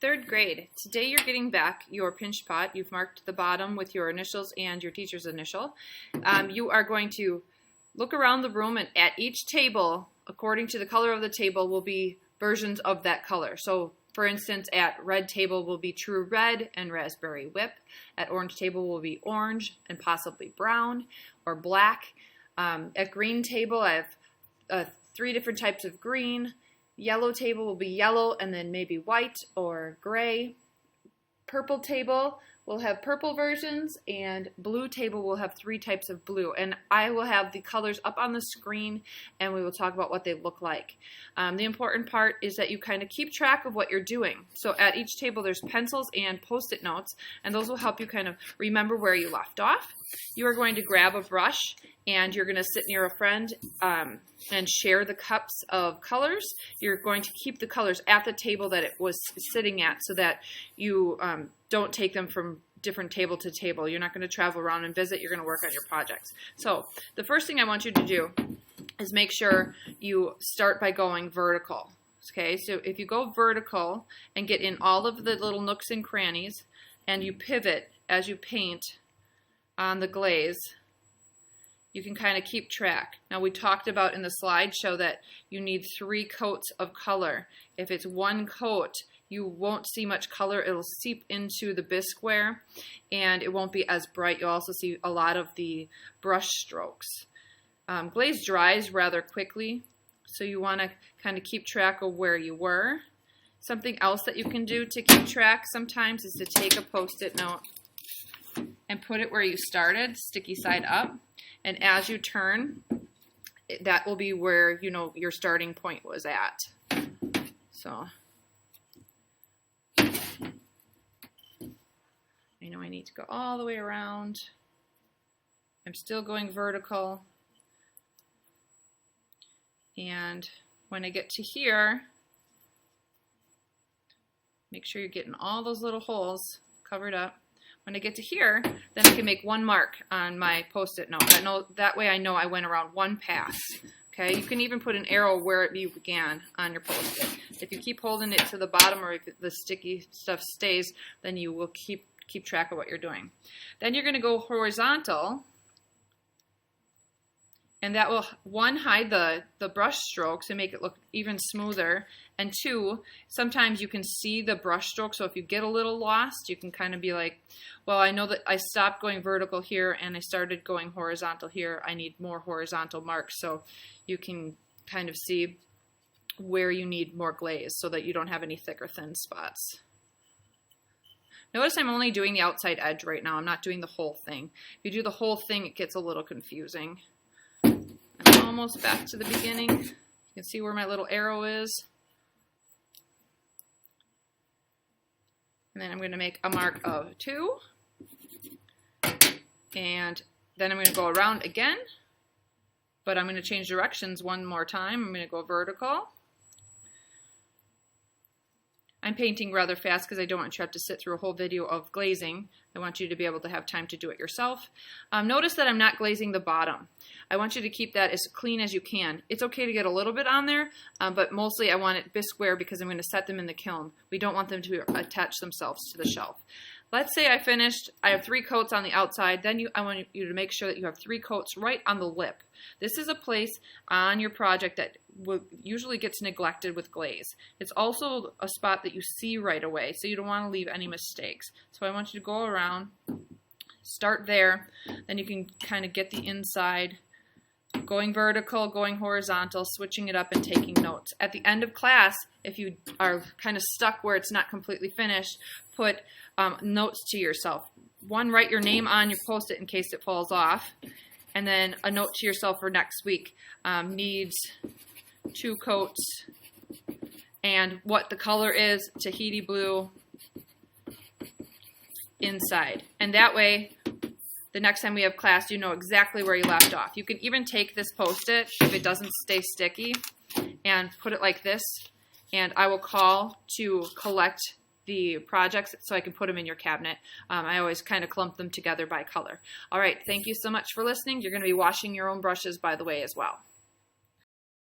Third grade. Today you're getting back your pinch pot. You've marked the bottom with your initials and your teacher's initial. You are going to look around the room, and at each table, according to the color of the table, will be versions of that color. So for instance, at red table will be true red and raspberry whip. At orange table will be orange and possibly brown or black. At green table, I have 3 different types of green. Yellow table will be yellow and then maybe white or gray. Purple table will have purple versions, and blue table will have 3 types of blue. And I will have the colors up on the screen, and we will talk about what they look like. The important part is that you kind of keep track of what you're doing. So at each table there's pencils and Post-it notes, and those will help you kind of remember where you left off. You are going to grab a brush, and you're going to sit near a friend and share the cups of colors. You're going to keep the colors at the table that it was sitting at so that you don't take them from different table to table. You're not going to travel around and visit. You're going to work on your projects. So the first thing I want you to do is make sure you start by going vertical. Okay, so if you go vertical and get in all of the little nooks and crannies, and you pivot as you paint on the glaze, you can kind of keep track. Now, we talked about in the slideshow that you need 3 coats of color. If it's 1 coat, you won't see much color. It'll seep into the bisqueware, and it won't be as bright. You'll also see a lot of the brush strokes. Glaze dries rather quickly, so you want to kind of keep track of where you were. Something else that you can do to keep track sometimes is to take a Post-it note and put it where you started, sticky side up. And as you turn, that will be where you know your starting point was at. So I know I need to go all the way around. I'm still going vertical. And when I get to here, make sure you're getting all those little holes covered up. When I get to here, then I can make 1 mark on my Post-it note. That way I know I went around 1 pass. Okay, you can even put an arrow where you began on your Post-it. If you keep holding it to the bottom, or if the sticky stuff stays, then you will keep track of what you're doing. Then you're going to go horizontal, and that will, 1, hide the brush strokes and make it look even smoother, and 2, sometimes you can see the brush stroke, so if you get a little lost, you can kind of be like, well, I know that I stopped going vertical here and I started going horizontal here. I need more horizontal marks, so you can kind of see where you need more glaze so that you don't have any thick or thin spots. Notice I'm only doing the outside edge right now. I'm not doing the whole thing. If you do the whole thing, it gets a little confusing. I'm almost back to the beginning. You can see where my little arrow is. And then I'm going to make a mark of 2. And then I'm going to go around again. But I'm going to change directions 1 more time. I'm going to go vertical. I'm painting rather fast because I don't want you to have to sit through a whole video of glazing. I want you to be able to have time to do it yourself. Notice that I'm not glazing the bottom. I want you to keep that as clean as you can. It's okay to get a little bit on there, but mostly I want it bisqueware because I'm going to set them in the kiln. We don't want them to attach themselves to the shelf. Let's say I finished, I have 3 coats on the outside, then I want you to make sure that you have 3 coats right on the lip. This is a place on your project that usually gets neglected with glaze. It's also a spot that you see right away, so you don't want to leave any mistakes. So I want you to go around, start there, then you can kind of get the inside, going vertical, going horizontal, switching it up and taking notes. At the end of class, if you are kind of stuck where it's not completely finished, put notes to yourself. 1, write your name on your Post-it in case it falls off, and then a note to yourself for next week. Needs 2 coats, and what the color is, Tahiti blue inside. And that way, the next time we have class, you know exactly where you left off. You can even take this Post-it, if it doesn't stay sticky, and put it like this, and I will call to collect the projects so I can put them in your cabinet. I always kind of clump them together by color. All right, thank you so much for listening. You're going to be washing your own brushes, by the way, as well.